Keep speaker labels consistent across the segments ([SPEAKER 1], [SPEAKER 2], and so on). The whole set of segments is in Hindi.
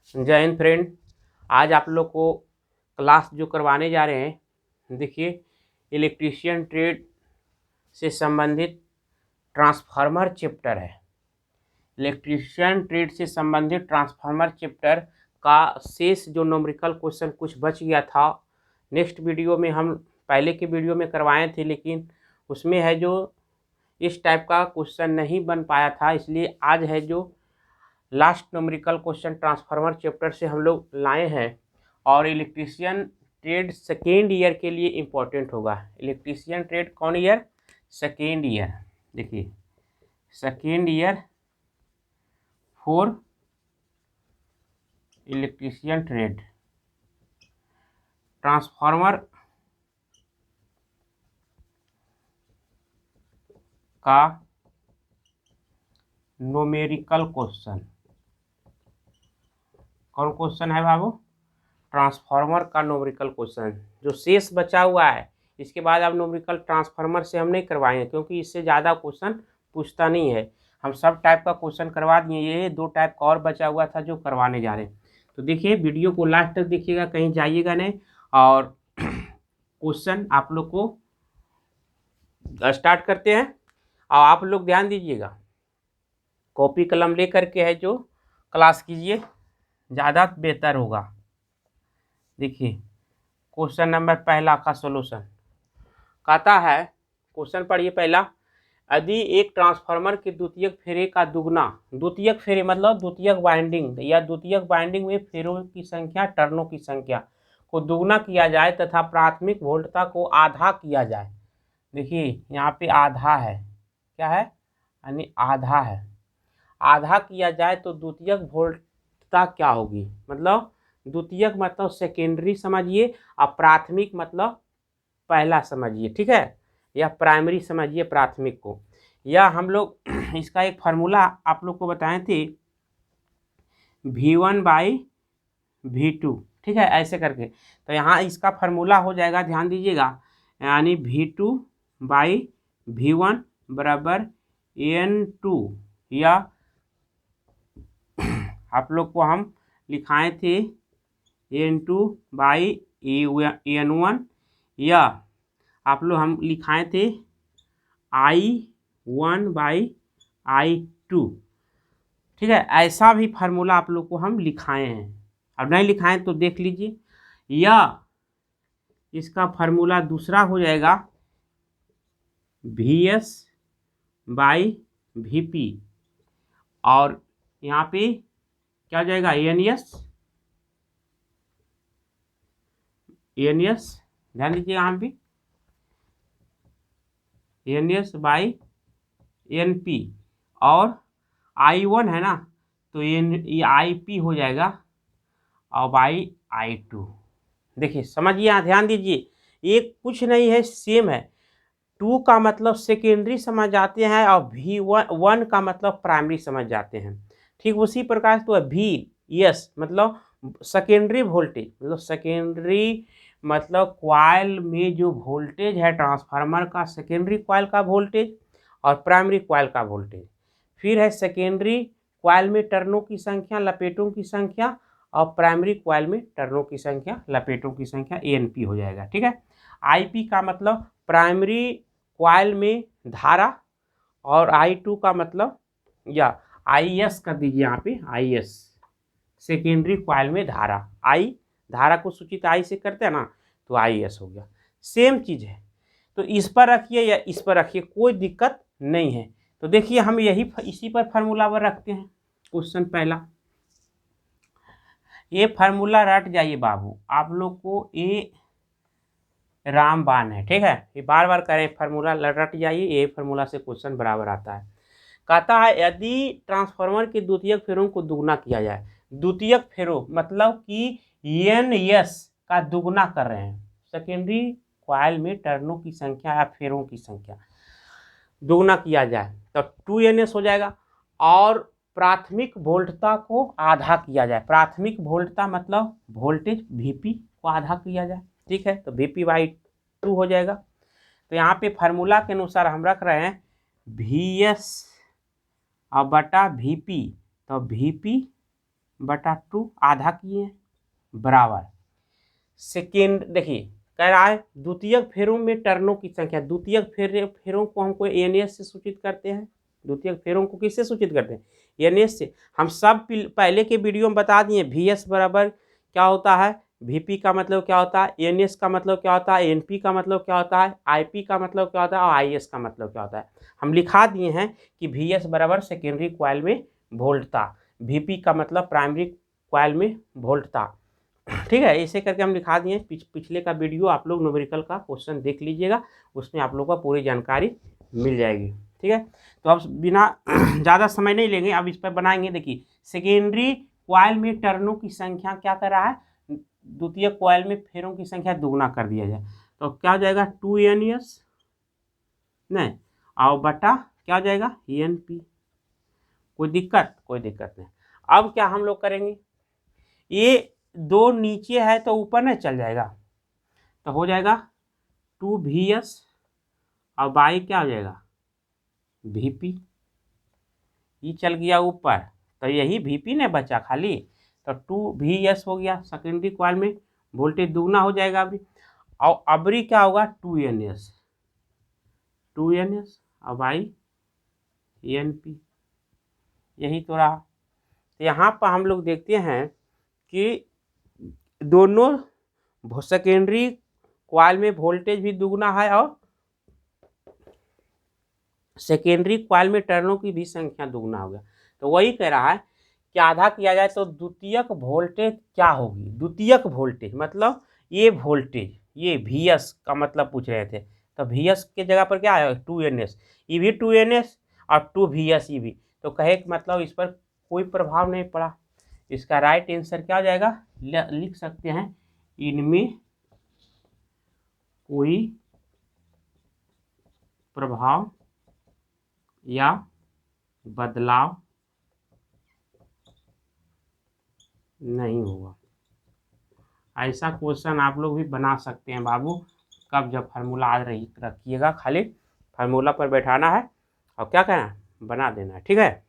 [SPEAKER 1] जय हिंद फ्रेंड। आज आप लोग को क्लास जो करवाने जा रहे हैं, देखिए इलेक्ट्रीशियन ट्रेड से संबंधित ट्रांसफार्मर चैप्टर है। इलेक्ट्रीशियन ट्रेड से संबंधित ट्रांसफार्मर चैप्टर का शेष जो न्यूमेरिकल क्वेश्चन कुछ बच गया था, नेक्स्ट वीडियो में हम पहले के वीडियो में करवाए थे, लेकिन उसमें है जो इस टाइप का क्वेश्चन नहीं बन पाया था, इसलिए आज है जो last numerical question transformer chapter से हम लोग लाए हैं। और इलेक्ट्रीशियन ट्रेड सेकेंड ईयर के लिए इम्पोर्टेंट होगा। इलेक्ट्रीशियन ट्रेड कौन ईयर? Second year. देखिए second year for electrician trade transformer का न्यूमेरिकल क्वेश्चन। कौन क्वेश्चन है बाबू? ट्रांसफार्मर का न्यूमेरिकल क्वेश्चन। जो शेष बचा हुआ है, इसके बाद अब न्यूमेरिकल ट्रांसफार्मर से हम नहीं करवाएंगे, क्योंकि इससे ज़्यादा क्वेश्चन पूछता नहीं है। हम सब टाइप का क्वेश्चन करवा दिए, ये 2 टाइप का और बचा हुआ था जो करवाने जा रहे हैं। तो देखिए वीडियो को लास्ट तक देखिएगा, कहीं जाइएगा नहीं। और क्वेश्चन आप लोग को स्टार्ट करते हैं, और आप लोग ध्यान दीजिएगा, कॉपी कलम ले करके है जो क्लास कीजिए, ज़्यादा बेहतर होगा। देखिए क्वेश्चन नंबर पहला का सॉल्यूशन कहता है, क्वेश्चन पढ़िए पहला। यदि एक ट्रांसफार्मर के द्वितीयक फेरे का दुगना, द्वितीयक फेरे मतलब द्वितीयक वाइंडिंग या द्वितीयक वाइंडिंग में फेरों की संख्या, टर्नों की संख्या को दुगना किया जाए तथा प्राथमिक वोल्टता को आधा किया जाए। देखिए यहाँ पे आधा है, क्या है? यानी आधा है। आधा किया जाए तो द्वितीयक वोल्टता क्या होगी? मतलब द्वितीयक मतलब सेकेंडरी समझिए, और प्राथमिक मतलब पहला समझिए, ठीक है? या प्राइमरी समझिए प्राथमिक को। या हम लोग इसका एक फार्मूला आप लोग को बताए थे, V1/V2, ठीक है, ऐसे करके। तो यहाँ इसका फार्मूला हो जाएगा, ध्यान दीजिएगा, यानी V2/V1 बराबर N2, या आप लोग को हम लिखाए थे N2/N1, या आप लोग हम लिखाए थे I1/I2, ठीक है? ऐसा भी फार्मूला आप लोग को हम लिखाए हैं। अब नहीं लिखाए तो देख लीजिए। या इसका फार्मूला दूसरा हो जाएगा VS/VP, और यहाँ पे क्या हो जाएगा? NS, ध्यान दीजिए यहाँ पे NS/NP, और I1 है ना, तो ये IP हो जाएगा, और I2। देखिए समझिए, यहाँ ध्यान दीजिए, ये कुछ नहीं है, सेम है। 2 का मतलब सेकेंडरी समझ जाते हैं, और V1 का मतलब प्राइमरी समझ जाते हैं। ठीक उसी प्रकार से तो VS मतलब सेकेंडरी वोल्टेज, मतलब सेकेंडरी मतलब कॉइल में जो वोल्टेज है ट्रांसफार्मर का, सेकेंडरी कॉइल का वोल्टेज और प्राइमरी कॉइल का वोल्टेज। फिर है सेकेंडरी कॉइल में टर्नों की संख्या, लपेटों की संख्या, और प्राइमरी कॉइल में टर्नों की संख्या, लपेटों की संख्या, ANP हो जाएगा, ठीक है? IP का मतलब प्राइमरी कॉइल में धारा, और I2 का मतलब, या IS कर दीजिए यहाँ पे, IS सेकेंडरी कॉइल में धारा। I धारा को सूचित I से करते हैं ना, तो IS हो गया। सेम चीज़ है, तो इस पर रखिए या इस पर रखिए, कोई दिक्कत नहीं है। तो देखिए हम इसी पर फार्मूला पर रखते हैं। क्वेश्चन पहला, ये फार्मूला रट जाइए बाबू, आप लोग को ये रामबाण है, ठीक है? ये बार बार करें, फार्मूला रट जाइए, ये फार्मूला से क्वेश्चन बराबर आता है। कहता है यदि ट्रांसफार्मर के द्वितीयक फेरों को दुगना किया जाए। द्वितीयक फेरों मतलब कि NS का दुगना कर रहे हैं, सेकेंडरी कॉइल में टर्नों की संख्या या फेरों की संख्या दुगना किया जाए तो 2NS हो जाएगा, और प्राथमिक वोल्टता को आधा किया जाए। प्राथमिक वोल्टता मतलब वोल्टेज VP को आधा किया जाए, ठीक है? तो VP/2 हो जाएगा। तो यहाँ पे फार्मूला के अनुसार हम रख रहे हैं VS/VP, तो VP बटा 2 आधा किए हैं बराबर सेकेंड। देखिए कह रहा है द्वितीयक फेरों में टर्नों की संख्या। द्वितीयक फेरों को हमको एनएस से सूचित करते हैं। द्वितीयक फेरों को किससे सूचित करते हैं? एनएस से। हम सब पहले के वीडियो में बता दिए वीएस बराबर क्या होता है, वीपी का मतलब क्या होता है, एनएस का मतलब क्या होता है, एनपी का मतलब क्या होता है, आईपी का मतलब क्या होता है और आईएस का मतलब क्या होता है। हम लिखा दिए हैं कि वीएस बराबर सेकेंडरी कॉइल में वोल्टता, वीपी का मतलब प्राइमरी कॉइल में वोल्टता। ठीक है, ऐसे करके हम लिखा दिए। पिछले का वीडियो आप लोग न्यूमेरिकल का क्वेश्चन देख लीजिएगा, उसमें आप लोगों को पूरी जानकारी मिल जाएगी। ठीक है, तो अब बिना ज़्यादा समय नहीं लेंगे, अब इस पर बनाएंगे। देखिए सेकेंडरी कॉइल में टर्नों की संख्या क्या कर रहा है, द्वितीय कॉइल में फेरों की संख्या दुगुना कर दिया जाए तो क्या हो जाएगा 2NS नहीं और बटा क्या हो जाएगा ENP। कोई दिक्कत? कोई दिक्कत नहीं। अब क्या हम लोग करेंगे, ये दो नीचे है तो ऊपर नहीं चल जाएगा, तो हो जाएगा 2VS और बाई क्या हो जाएगा VP। ये चल गया ऊपर तो यही VP ने बचा खाली, तो 2VS हो गया। सेकेंडरी कॉइल में वोल्टेज दुगना हो जाएगा अभी। और अबरी क्या होगा 2NS और बाई ENP, यही तो रहा। तो यहाँ पर हम लोग देखते हैं कि दोनों सेकेंडरी कॉइल में वोल्टेज भी दुगना है और सेकेंडरी कॉइल में टर्नों की भी संख्या दुगना हो गया। तो वही कह रहा है कि आधा किया जाए तो द्वितीयक वोल्टेज क्या होगी। द्वितीयक वोल्टेज मतलब ये वोल्टेज, ये VS का मतलब पूछ रहे थे, तो VS के जगह पर क्या आएगा 2NS, ये भी 2NS और 2VS ये भी। तो कहे कि मतलब इस पर कोई प्रभाव नहीं पड़ा। इसका राइट आंसर क्या हो जाएगा, लिख सकते हैं इनमें कोई प्रभाव या बदलाव नहीं होगा। ऐसा क्वेश्चन आप लोग भी बना सकते हैं बाबू। कब जब फार्मूला आज रखिएगा, खाली फार्मूला पर बैठाना है और क्या करना है, बना देना है। ठीक है,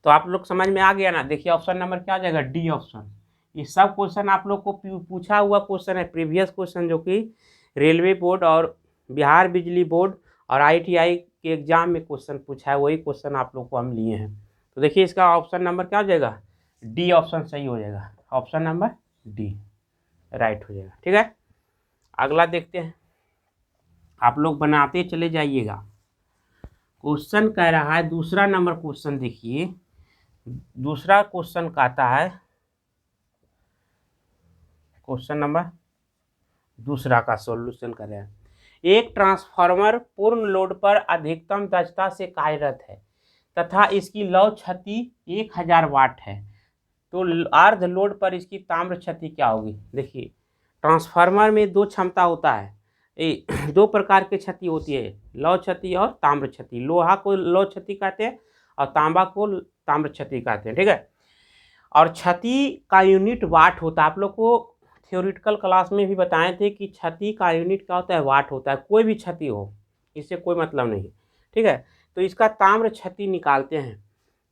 [SPEAKER 1] तो आप लोग समझ में आ गया ना। देखिए ऑप्शन नंबर क्या आ जाएगा, डी ऑप्शन। ये सब क्वेश्चन आप लोग को पूछा हुआ क्वेश्चन है, प्रीवियस क्वेश्चन, जो कि रेलवे बोर्ड और बिहार बिजली बोर्ड और ITI के एग्जाम में क्वेश्चन पूछा है, वही क्वेश्चन आप लोग को हम लिए हैं। तो देखिए इसका ऑप्शन नंबर क्या हो जाएगा, डी ऑप्शन सही हो जाएगा। ऑप्शन नंबर डी राइट हो जाएगा। ठीक है, अगला देखते हैं, आप लोग बनाते चले जाइएगा। क्वेश्चन कह रहा है दूसरा नंबर क्वेश्चन। देखिए दूसरा क्वेश्चन कहता है, क्वेश्चन नंबर दूसरा का सॉल्यूशन कर रहे हैं। एक ट्रांसफार्मर पूर्ण लोड पर अधिकतम दक्षता से कार्यरत है तथा इसकी लौ क्षति 1000 वाट है, तो अर्ध लोड पर इसकी ताम्र क्षति क्या होगी। देखिए ट्रांसफार्मर में दो क्षमता होता है, दो प्रकार की क्षति होती है, लौ क्षति और ताम्र क्षति। लोहा को लौ क्षति कहते हैं और तांबा को ताम्र क्षति कहते हैं। ठीक है, और क्षति का यूनिट वाट होता है। आप लोग को थ्योरेटिकल क्लास में भी बताए थे कि क्षति का यूनिट क्या होता है, वाट होता है। कोई भी क्षति हो, इससे कोई मतलब नहीं। ठीक है, तो इसका ताम्र क्षति निकालते हैं।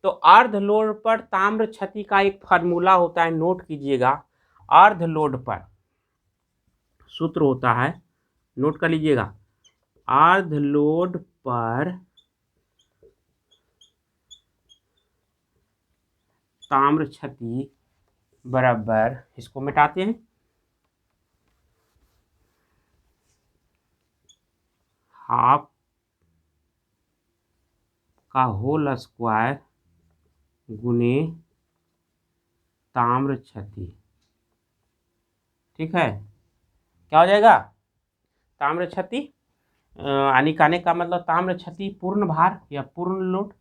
[SPEAKER 1] तो अर्ध लोड पर ताम्र क्षति का एक फार्मूला होता है, नोट कीजिएगा। अर्ध लोड पर सूत्र होता है, नोट कर लीजिएगा, अर्ध लोड पर ताम्र क्षति बराबर, इसको मिटाते हैं, हाफ का होल स्क्वायर गुने ताम्र क्षति। ठीक है, क्या हो जाएगा, ताम्र क्षति निकालने का मतलब ताम्र क्षति पूर्ण भार या पूर्ण लोड,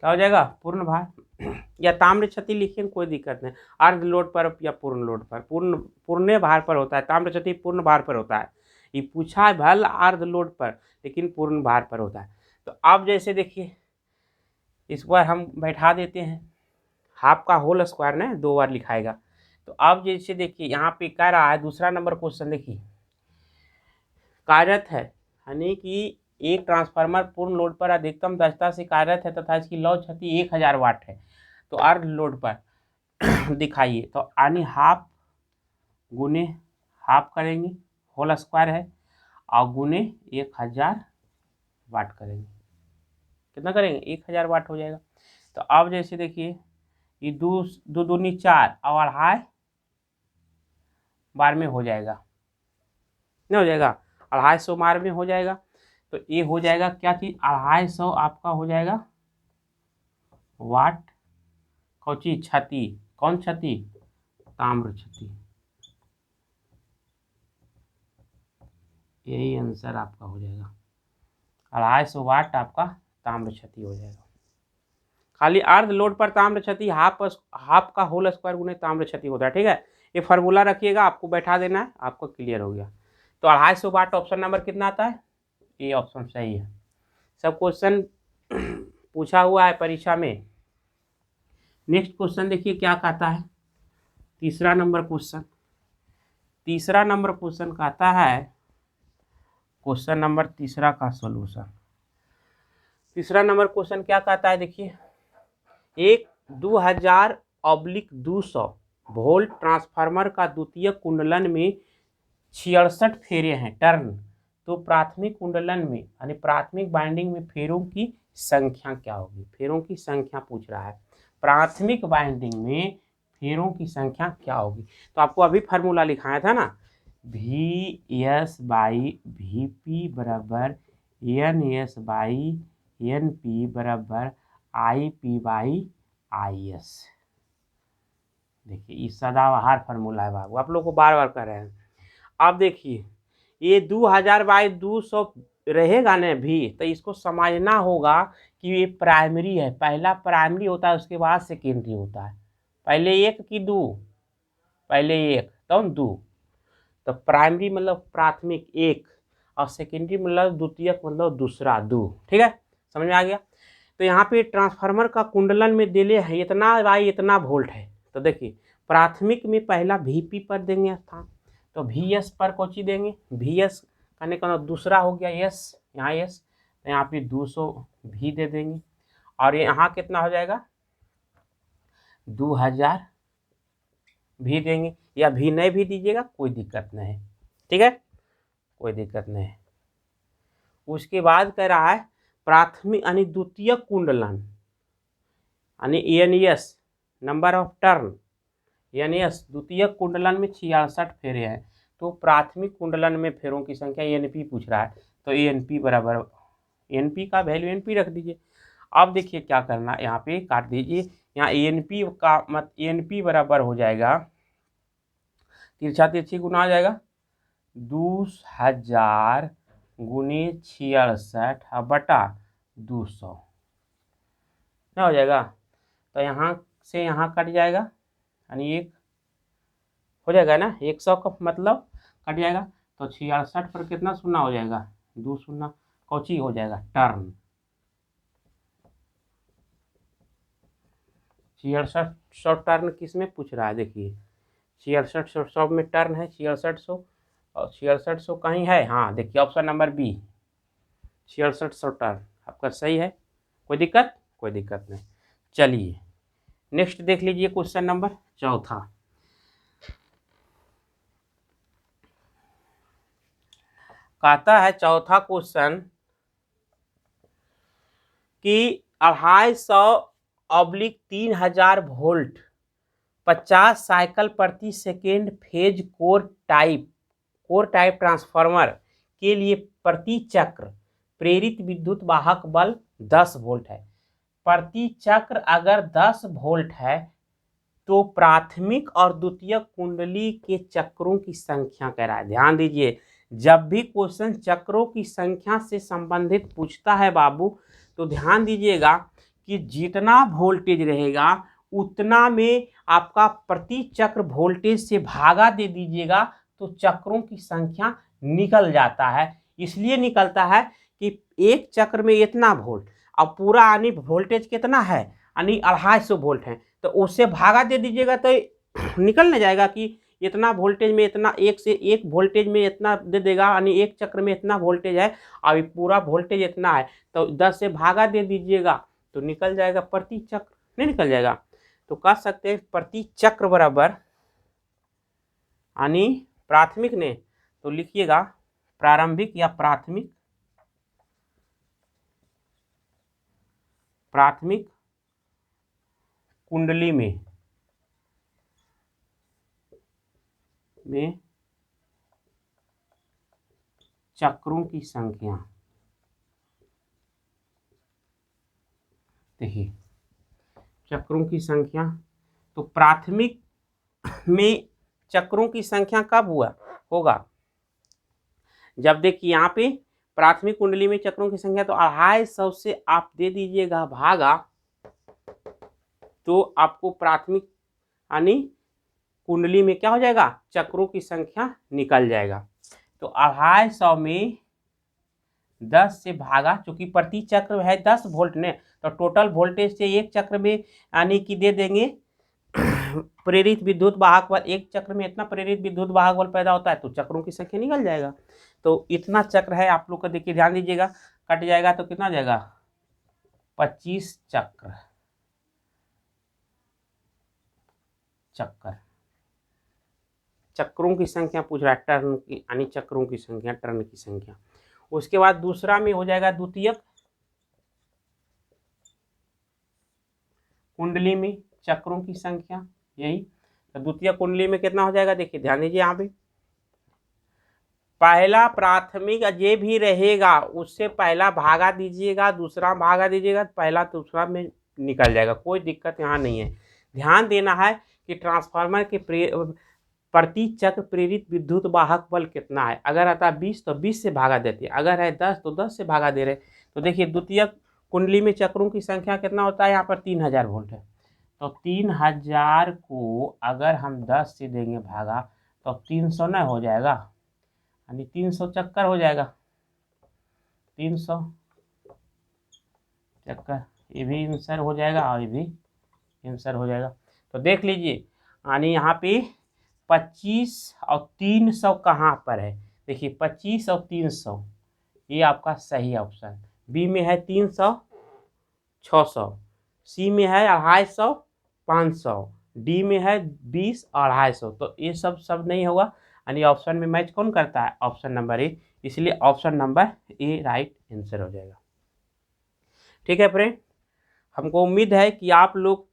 [SPEAKER 1] क्या हो जाएगा पूर्ण भार या ताम्र क्षति लिखिए, कोई दिक्कत नहीं। अर्ध लोड पर या पूर्ण लोड पर, पूर्ण भार पर होता है, ताम्र क्षति पूर्ण भार पर होता है। ये पूछा है भल अर्ध लोड पर, लेकिन पूर्ण भार पर होता है। तो अब जैसे देखिए इस बार हम बैठा देते हैं, हाफ का होल स्क्वायर ना 2 बार लिखाएगा। तो अब जैसे देखिए यहाँ पे कह रहा है दूसरा नंबर क्वेश्चन, देखिए कार्यरत है, यानी कि एक ट्रांसफार्मर पूर्ण लोड पर अधिकतम दक्षता से कार्यरत है तथा इसकी लौ क्षति 1000 वाट है, तो अर्ध लोड पर दिखाइए। तो यानी हाफ गुने हाफ करेंगे, होल स्क्वायर है, और गुने 1000 वाट करेंगे। कितना करेंगे? 1000 वाट हो जाएगा। तो अब जैसे देखिए ये दो दूनी 4 और 2.5 बार में हो जाएगा, नहीं हो जाएगा? 250 बार में हो जाएगा। तो ये हो जाएगा क्या चीज? 250 आपका हो जाएगा वाट कौची क्षति। कौन क्षति? ताम्र क्षति। यही आंसर आपका हो जाएगा, 250 वाट आपका ताम्र क्षति हो जाएगा। खाली अर्ध लोड पर ताम्र क्षति हाफ का होल स्क्वायर गुने ताम्र क्षति होता है। ठीक है, ये फार्मूला रखिएगा, आपको बैठा देना है, आपको क्लियर हो गया। तो 250 वाट ऑप्शन नंबर कितना आता है? ये ऑप्शन सही है। सब क्वेश्चन पूछा हुआ है परीक्षा में। नेक्स्ट क्वेश्चन देखिए क्या कहता है। तीसरा नंबर क्वेश्चन कहता है, क्वेश्चन नंबर तीसरा का सॉल्यूशन। तीसरा नंबर क्वेश्चन क्या कहता है देखिए, एक 2000/200 वोल्ट ट्रांसफार्मर का द्वितीय कुंडलन में 66 फेरे हैं टर्न, तो प्राथमिक कुंडलन में यानी प्राथमिक वाइंडिंग में फेरों की संख्या क्या होगी? फेरों की संख्या पूछ रहा है। प्राथमिक वाइंडिंग में फेरों की संख्या क्या होगी? तो आपको अभी फार्मूला लिखाया था ना, VS/VP बराबर NS/NP बराबर IP/IS। देखिए ये सदाबहार फार्मूला है बाबू, आप लोग को बार बार कर रहे हैं। अब देखिए ये 2000/200 रहेगा ना भी, तो इसको समझना होगा कि ये प्राइमरी है। पहला प्राइमरी होता है, उसके बाद सेकेंडरी होता है। पहले 1 की 2, पहले 1 तो 2। तो प्राइमरी मतलब प्राथमिक 1 और सेकेंडरी मतलब द्वितीयक मतलब दूसरा 2। ठीक है, समझ में आ गया? तो यहाँ पे ट्रांसफार्मर का कुंडलन में दिले है इतना बाई इतना वोल्ट है। तो देखिए प्राथमिक में पहला VP पर देंगे स्थान, तो VS पर कौची देंगे? VS करने का दूसरा हो गया S, यहाँ S, तो यहाँ पे 200 भी दे देंगे, और यहाँ कितना हो जाएगा? 2000 भी देंगे, या भी नहीं भी दीजिएगा कोई दिक्कत नहीं है। ठीक है, कोई दिक्कत नहीं है। उसके बाद कह रहा है प्राथमिक यानी द्वितीय कुंडलन यानी NS number of turn, NS द्वितीय कुंडलन में 66 फेरे हैं, तो प्राथमिक कुंडलन में फेरों की संख्या NP पूछ रहा है। तो NP बराबर NP का वैल्यू NP रख दीजिए। अब देखिए क्या करना, यहाँ पे काट दीजिए, यहाँ NP का NP बराबर हो जाएगा, तिरछा तिरछी गुना आ जाएगा 2000 गुने 66 बटा 200 क्या हो जाएगा? तो यहाँ से यहाँ कट जाएगा, यानी 1 हो जाएगा ना, 100 का मतलब कट जाएगा। तो 66 पर कितना शून्य हो जाएगा? 2 शून्य कौची हो जाएगा? टर्न। 6600 टर्न किस में पूछ रहा है? देखिए 6600 में टर्न है 6600, और 6600 कहीं है? हाँ देखिए ऑप्शन नंबर बी 6600 टर्न आपका सही है। कोई दिक्कत? कोई दिक्कत नहीं। चलिए नेक्स्ट देख लीजिए क्वेश्चन नंबर चौथा। कहता है चौथा क्वेश्चन कि 250/3000 वोल्ट 50 साइकिल प्रति second phase core type transformer के लिए प्रति चक्र प्रेरित विद्युत वाहक बल 10 वोल्ट है। प्रति चक्र अगर 10 वोल्ट है तो प्राथमिक और द्वितीय कुंडली के चक्रों की संख्या कह रहा है। ध्यान दीजिए, जब भी क्वेश्चन चक्रों की संख्या से संबंधित पूछता है बाबू, तो ध्यान दीजिएगा कि जितना वोल्टेज रहेगा उतना में आपका प्रति चक्र वोल्टेज से भागा दे दीजिएगा, तो चक्रों की संख्या निकल जाता है। इसलिए निकलता है कि एक चक्र में इतना वोल्ट और पूरा यानी वोल्टेज कितना है, यानी 250 वोल्ट है, तो उससे भागा दे दीजिएगा तो निकल न जाएगा कि इतना वोल्टेज में इतना, एक से एक वोल्टेज में इतना दे देगा, यानी एक चक्र में इतना वोल्टेज है, अभी पूरा वोल्टेज इतना है, तो 10 से भागा दे दीजिएगा तो निकल जाएगा प्रति चक्र, नहीं निकल जाएगा। तो कह सकते हैं प्रति चक्र बराबर, यानी प्राथमिक ने तो लिखिएगा प्रारंभिक या प्राथमिक कुंडली में चक्रों की संख्या, देखिए चक्रों की संख्या, तो प्राथमिक में चक्रों की संख्या कब होगा, जब देखिए यहाँ पे प्राथमिक कुंडली में चक्रों की संख्या, तो 250 से आप दे दीजिएगा भागा, तो आपको प्राथमिक यानी कुंडली में क्या हो जाएगा, चक्रों की संख्या निकल जाएगा। तो 250 में 10 से भागा, चूंकि प्रति चक्र है 10 वोल्ट ने, तो टोटल वोल्टेज से एक चक्र में यानी कि दे देंगे प्रेरित विद्युत वाहक बल, एक चक्र में इतना प्रेरित विद्युत वाहक बल पैदा होता है, तो चक्रों की संख्या निकल जाएगा। तो इतना चक्र है आप लोग का, देखिए ध्यान दीजिएगा, कट जाएगा तो कितना जाएगा 25 चक्रों की संख्या पूछ रहा है, टर्न की यानी चक्रों की संख्या, टर्न की संख्या। उसके बाद दूसरा में हो जाएगा द्वितीयक कुंडली में चक्रों की संख्या, यही तो द्वितीय कुंडली में कितना हो जाएगा, देखिए ध्यान दीजिए, यहाँ पे पहला प्राथमिक जे भी रहेगा उससे पहला भागा दीजिएगा, दूसरा भागा दीजिएगा, पहला दूसरा में निकल जाएगा, कोई दिक्कत यहाँ नहीं है। ध्यान देना है कि ट्रांसफार्मर के प्रति चक्र प्रेरित विद्युत वाहक बल कितना है, अगर आता है 20 तो 20 से भागा देते, अगर है 10 तो 10 से भागा दे रहे। तो देखिए द्वितीय कुंडली में चक्रों की संख्या कितना होता है, यहाँ पर 3000 वोल्ट है, तो 3000 को अगर हम 10 से देंगे भागा तो 300 न हो जाएगा, यानी 300 चक्कर हो जाएगा, 300 चक्कर, ये भी आंसर हो जाएगा और ये भी आंसर हो जाएगा। तो देख लीजिए, यानी यहाँ पे 25 और 300 कहाँ पर है, देखिए 25 और 300, ये आपका सही ऑप्शन। बी में है 300 600, सी में है 250 500, डी में है 20 250, तो ये सब नहीं होगा, यानी ऑप्शन में मैच कौन करता है, ऑप्शन नंबर ए, इसलिए option number A right answer हो जाएगा। ठीक है फ्रेंड, हमको उम्मीद है कि आप लोग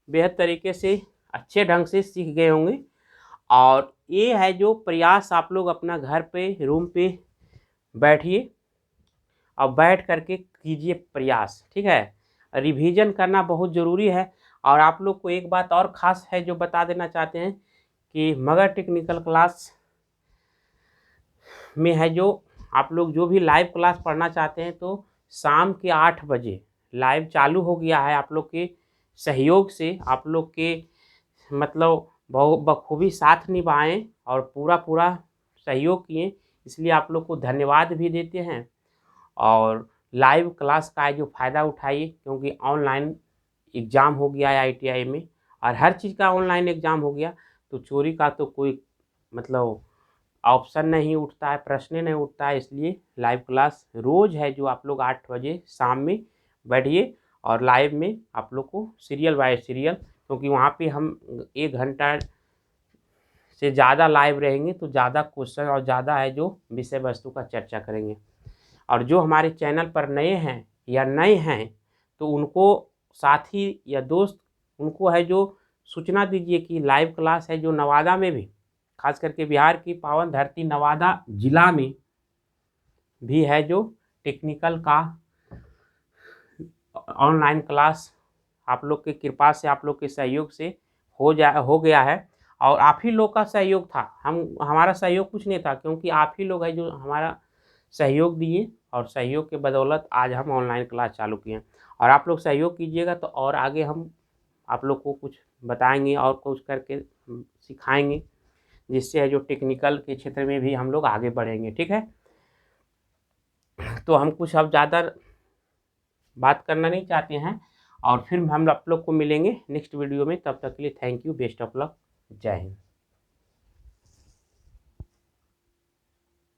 [SPEAKER 1] बेहद तरीके से अच्छे ढंग से सीख गए होंगे, और ये है जो प्रयास आप लोग अपना घर पे रूम पे बैठिए और बैठ करके कीजिए प्रयास, ठीक है। रिवीजन करना बहुत ज़रूरी है। और आप लोग को एक बात और ख़ास है जो बता देना चाहते हैं कि मगर टेक्निकल क्लास में है, जो आप लोग जो भी लाइव क्लास पढ़ना चाहते हैं तो शाम के 8 बजे लाइव चालू हो गया है। आप लोग के सहयोग से, आप लोग के मतलब बखूबी साथ निभाएं और पूरा सहयोग किए, इसलिए आप लोग को धन्यवाद भी देते हैं। और लाइव क्लास का जो फ़ायदा उठाइए, क्योंकि ऑनलाइन एग्ज़ाम हो गया है ITI में, और हर चीज़ का ऑनलाइन एग्ज़ाम हो गया, तो चोरी का तो कोई मतलब ऑप्शन नहीं उठता है, प्रश्न नहीं उठता है। इसलिए लाइव क्लास रोज़ है, जो आप लोग 8 बजे शाम में बैठिए और लाइव में आप लोग को सीरियल बाय सीरियल, क्योंकि वहाँ पे हम 1 घंटा से ज़्यादा लाइव रहेंगे, तो ज़्यादा क्वेश्चन और ज़्यादा है जो विषय वस्तु का चर्चा करेंगे। और जो हमारे चैनल पर नए हैं या नए हैं, तो उनको साथी या दोस्त उनको है जो सूचना दीजिए कि लाइव क्लास है जो नवादा में भी, खास करके बिहार की पावन धरती नवादा जिला में भी है, जो टेक्निकल का ऑनलाइन क्लास आप लोग की कृपा से, आप लोग के सहयोग से हो गया है। और आप ही लोग का सहयोग था, हमारा सहयोग कुछ नहीं था, क्योंकि आप ही लोग है जो हमारा सहयोग दिए, और सहयोग के बदौलत आज हम ऑनलाइन क्लास चालू किए हैं। और आप लोग सहयोग कीजिएगा तो और आगे हम आप लोग को कुछ बताएंगे और कुछ करके सिखाएंगे, जिससे है जो टेक्निकल के क्षेत्र में भी हम लोग आगे बढ़ेंगे। ठीक है, तो हम कुछ अब ज़्यादा बात करना नहीं चाहते हैं, और फिर हम आप लोग को मिलेंगे नेक्स्ट वीडियो में। तब तक के लिए thank you, best of luck, जय हिंद।